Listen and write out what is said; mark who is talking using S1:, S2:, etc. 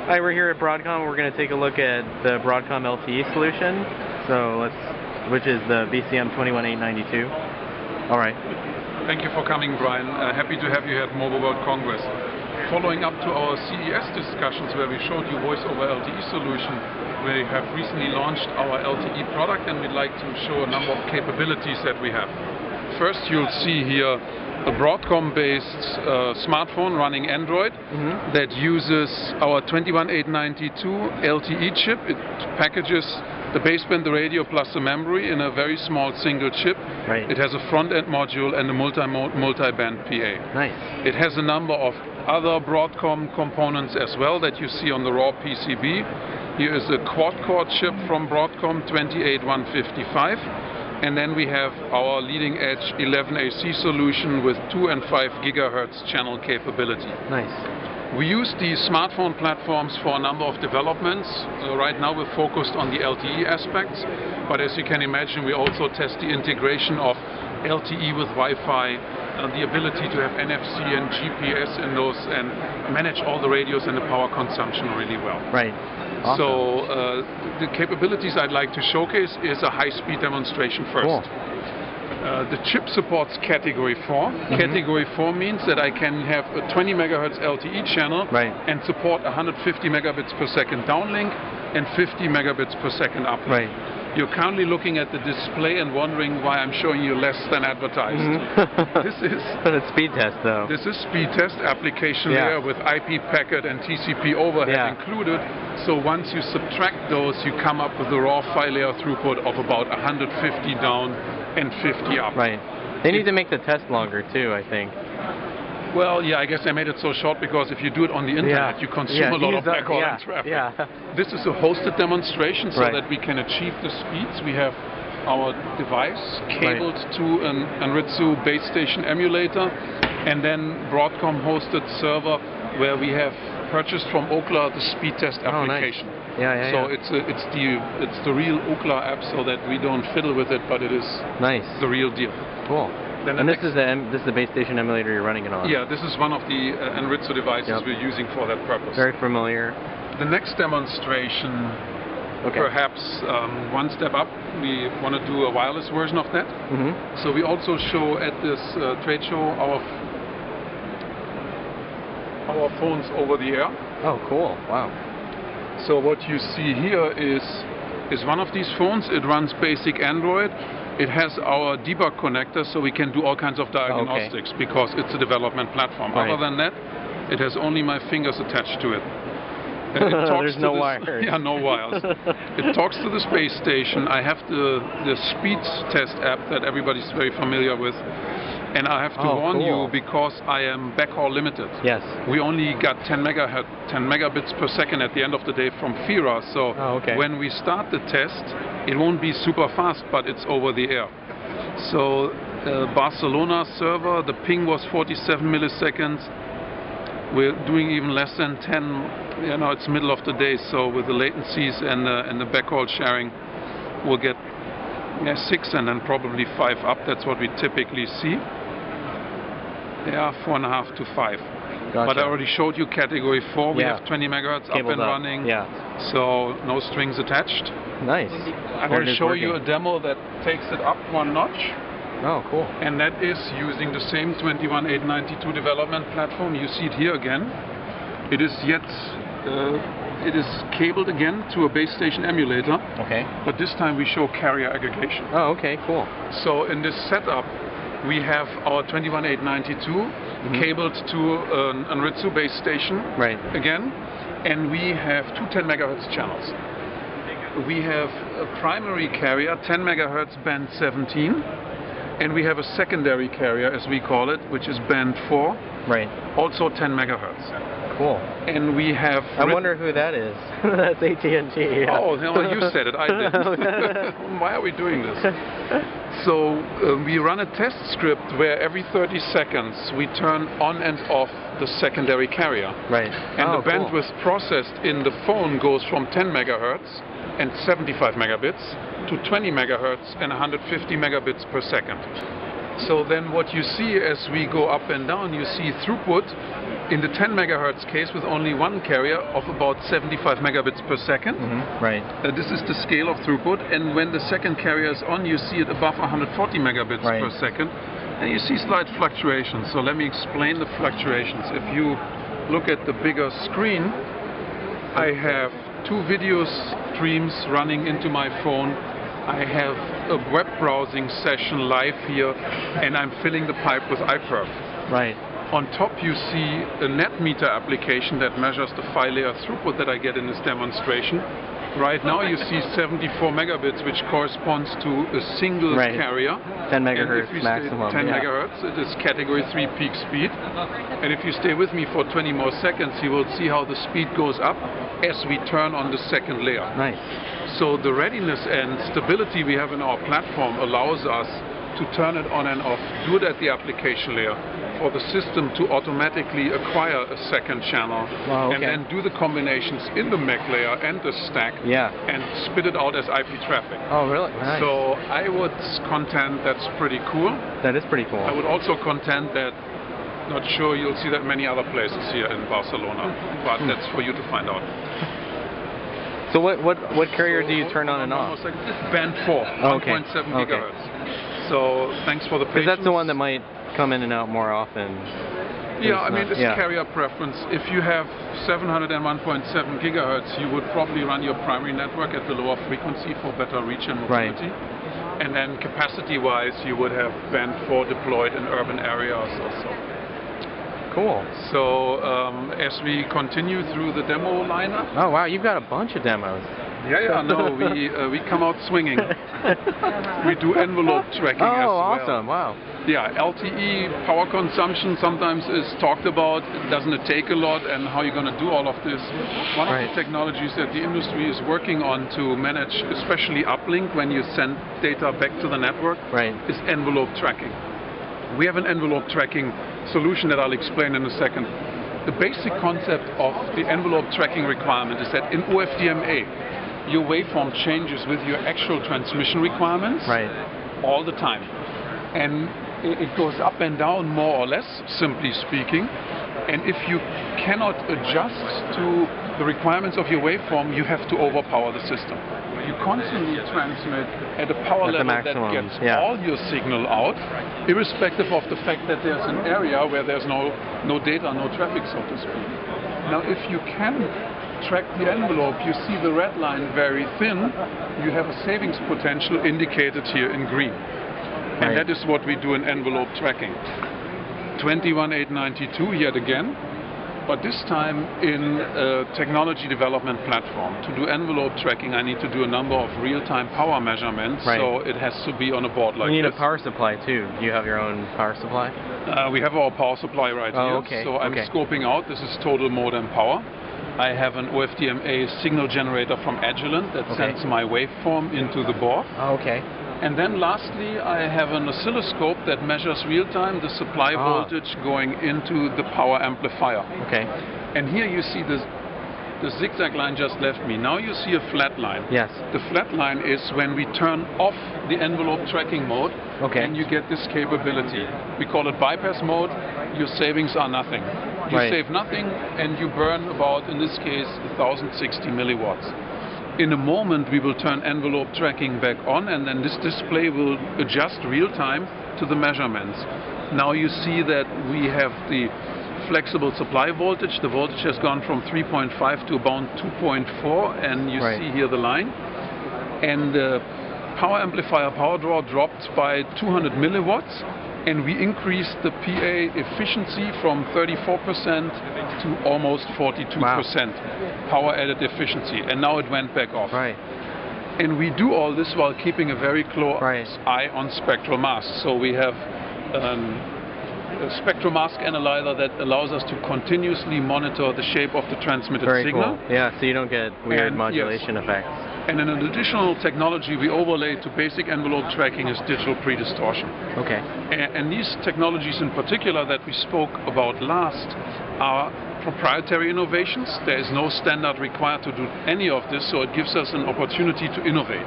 S1: Hi, we're here at Broadcom. We're going to take a look at the Broadcom LTE solution. Which is the BCM21892. All right.
S2: Thank you for coming, Brian. Happy to have you here at Mobile World Congress. Following up to our CES discussions where we showed you voice over LTE solution, we have recently launched our LTE product and we'd like to show a number of capabilities that we have. First, you'll see here a Broadcom-based smartphone running Android that uses our 21892 LTE chip. It packages the baseband, the radio, plus the memory in a very small single chip.
S1: Right.
S2: It has a front-end module and a multi-band PA.
S1: Nice.
S2: It has a number of other Broadcom components as well that you see on the raw PCB. Here is a quad-core chip from Broadcom 28155. And then we have our leading-edge 11AC solution with 2 and 5 gigahertz channel capability.
S1: Nice.
S2: We use these smartphone platforms for a number of developments. Right now we're focused on the LTE aspects, but as you can imagine, we also test the integration of LTE with Wi-Fi, the ability to have NFC and GPS in those, and manage all the radios and the power consumption really well.
S1: Right. Awesome.
S2: So the capabilities I'd like to showcase is a high-speed demonstration first.
S1: Cool.
S2: The chip supports Category 4. Category 4 means that I can have a 20 megahertz LTE channel and support 150 megabits per second downlink and 50 megabits per second uplink.
S1: Right.
S2: You're currently looking at the display and wondering why I'm showing you less than advertised. This is
S1: but it's speed test though.
S2: This is speed test application layer with IP packet and TCP overhead included. So once you subtract those, you come up with a raw file layer throughput of about 150 down and 50 up.
S1: Right. They need to make the test longer too, I think.
S2: Well, yeah, I guess I made it so short because if you do it on the internet, you consume a lot of backhaul and traffic. This is a hosted demonstration so that we can achieve the speeds. We have our device cabled to an Anritsu base station emulator, and then Broadcom hosted server where we have purchased from Ookla the speed test application.
S1: Nice.
S2: So it's the real Ookla app, so that we don't fiddle with it, but it is the real deal.
S1: Cool. And this is the base station emulator you're running it on? Yeah,
S2: this is one of the Anritsu devices we're using for that purpose.
S1: Very familiar.
S2: The next demonstration, perhaps one step up, we want to do a wireless version of that. So we also show at this trade show our phones over the air.
S1: Oh, cool. Wow.
S2: So what you see here is one of these phones. It runs basic Android. It has our debug connector, so we can do all kinds of diagnostics because it's a development platform. Other than that, it has only my fingers attached to it.
S1: There's no wires.
S2: Yeah, no wires. It talks to the space station. I have the speed test app that everybody's very familiar with. And I have to warn you because I am backhaul limited.
S1: Yes.
S2: We only got 10 megabits per second at the end of the day from FIRA. So when we start the test, it won't be super fast, but it's over the air. So Barcelona server, the ping was 47 milliseconds. We're doing even less than 10. You know, it's middle of the day, so with the latencies and the backhaul sharing, we'll get 6 and then probably 5 up. That's what we typically see. 4.5 to 5.
S1: Gotcha.
S2: But I already showed you Category 4. We have 20 megahertz up and running. So no strings attached.
S1: Nice.
S2: I'm going to show you a demo that takes it up one notch.
S1: Oh, cool.
S2: And that is using the same 21892 development platform. You see it here again. It is it is cabled again to a base station emulator. But this time we show carrier aggregation.
S1: Oh, okay, cool.
S2: So in this setup, we have our 21892 cabled to an Anritsu base station again, and we have two 10 megahertz channels. We have a primary carrier, 10 megahertz band 17, and we have a secondary carrier, as we call it, which is band 4, also 10 megahertz.
S1: Cool.
S2: And we have...
S1: I wonder who that is. That's AT&T.
S2: Oh, well, you said it. I didn't. Why are we doing this? So we run a test script where every 30 seconds we turn on and off the secondary carrier. And the bandwidth processed in the phone goes from 10 megahertz and 75 megabits to 20 megahertz and 150 megabits per second. So then what you see as we go up and down, you see throughput in the 10 megahertz case with only one carrier of about 75 megabits per second.
S1: Right.
S2: This is the scale of throughput, and when the second carrier is on, you see it above 140 megabits per second, and you see slight fluctuations. So let me explain the fluctuations. If you look at the bigger screen, I have 2 video streams running into my phone. I have a web browsing session live here, and I'm filling the pipe with iPerf.
S1: Right.
S2: On top you see a NetMeter application that measures the file layer throughput that I get in this demonstration. Right now you see 74 megabits, which corresponds to a single carrier.
S1: 10 megahertz maximum.
S2: 10 megahertz, it is category 3 peak speed. And if you stay with me for 20 more seconds, you will see how the speed goes up as we turn on the second layer.
S1: Nice.
S2: So the readiness and stability we have in our platform allows us to turn it on and off, do it at the application layer, for the system to automatically acquire a second channel, and then do the combinations in the MAC layer and the stack, and spit it out as IP traffic.
S1: Oh, really? Nice.
S2: So I would contend that's pretty cool.
S1: That is pretty cool.
S2: I would also contend that, not sure you'll see that many other places here in Barcelona, but that's for you to find out.
S1: So what carrier do you turn on and off?
S2: Band 4, 1.7 gigahertz. So thanks for the patience.
S1: Because that's the one that might come in and out more often.
S2: Yeah, I mean, it's carrier preference. If you have 701.7 gigahertz, you would probably run your primary network at the lower frequency for better reach and mobility. And then capacity-wise, you would have Band 4 deployed in urban areas also.
S1: Cool.
S2: So as we continue through the demo lineup.
S1: Oh wow, you've got a bunch of demos.
S2: Yeah, no, we come out swinging. We do envelope tracking as well.
S1: Oh, awesome! Wow.
S2: Yeah, LTE power consumption sometimes is talked about. Doesn't it take a lot, and how you're going to do all of this? One of the technologies that the industry is working on to manage, especially uplink when you send data back to the network, is envelope tracking. We have an envelope tracking solution that I'll explain in a second. The basic concept of the envelope tracking requirement is that in OFDMA, your waveform changes with your actual transmission requirements all the time. And it goes up and down more or less, simply speaking. And if you cannot adjust to the requirements of your waveform, you have to overpower the system. You constantly transmit at a power level that gets all your signal out, irrespective of the fact that there's an area where there's no data, no traffic, so to speak. Now, if you can track the envelope, you see the red line very thin, you have a savings potential indicated here in green. And that is what we do in envelope tracking. 21892 yet again, but this time in a technology development platform. To do envelope tracking, I need to do a number of real-time power measurements, so it has to be on a board like this. You
S1: need a power supply too. Do you have your own power supply?
S2: We have our power supply right here, so I'm scoping out. This is total modem power. I have an OFDMA signal generator from Agilent that sends my waveform into the board. And then lastly, I have an oscilloscope that measures real-time the supply voltage going into the power amplifier. And here you see the zigzag line just left me. Now you see a flat line. The flat line is when we turn off the envelope tracking mode and you get this capability. We call it bypass mode. Your savings are nothing. You save nothing and you burn about, in this case, 1060 milliwatts. In a moment we will turn envelope tracking back on, and then this display will adjust real time to the measurements. Now you see that we have the flexible supply voltage. The voltage has gone from 3.5 to about 2.4, and you see here the line. And the power amplifier power draw dropped by 200 milliwatts, and we increased the PA efficiency from 34% to almost 42% power added efficiency, and now it went back off. And we do all this while keeping a very close eye on spectral mask. So we have a spectral mask analyzer that allows us to continuously monitor the shape of the transmitted signal.
S1: Yeah, so you don't get weird modulation effects.
S2: And an additional technology we overlay to basic envelope tracking is digital pre-distortion. And these technologies in particular that we spoke about last are proprietary innovations. There is no standard required to do any of this, so it gives us an opportunity to innovate.